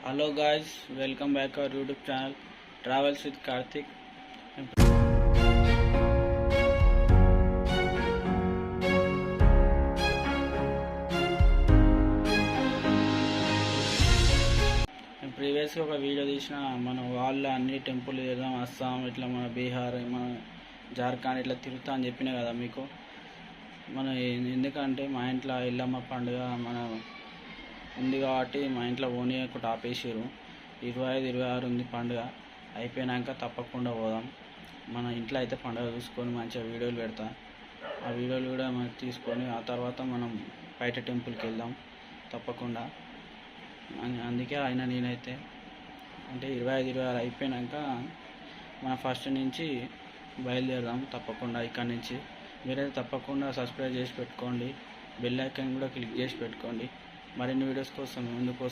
Hello guys, welcome back our YouTube channel travels with Karthik. నేను ప్రీవియస్గా ఒక వీడియో తీసిన మన వాళ్ళ అన్ని టెంపుల్ తిరగడం, అస్సాం ఇట్లా మన బీహార్, మన జార్ఖండ్ ఇట్లా తిరుగుతా అని చెప్పిన కదా మీకు. ఎందుకంటే మా ఇంట్లో ఎల్లమ్మ పండుగ ఉంది కాబట్టి మా ఇంట్లో ఓనియకుండా ఆపేసారు. 25, 26 ఉంది పండుగ. అయిపోయినాక తప్పకుండా పోదాం. మన ఇంట్లో అయితే పండుగ చూసుకొని మంచిగా వీడియోలు పెడతా. ఆ వీడియోలు కూడా మనం తీసుకొని ఆ తర్వాత మనం బయట టెంపుల్కి వెళ్దాం తప్పకుండా. అందుకే నేనైతే అంటే 25, 26 అయిపోయినాక మన ఫస్ట్ నుంచి బయలుదేరదాం తప్పకుండా. ఇక్కడ నుంచి మీరైతే తప్పకుండా సబ్స్క్రైబ్ చేసి పెట్టుకోండి, బెల్ ఐకాన్ కూడా క్లిక్ చేసి పెట్టుకోండి. మరిన్ని వీడియోస్ కోసం ముందుకోసం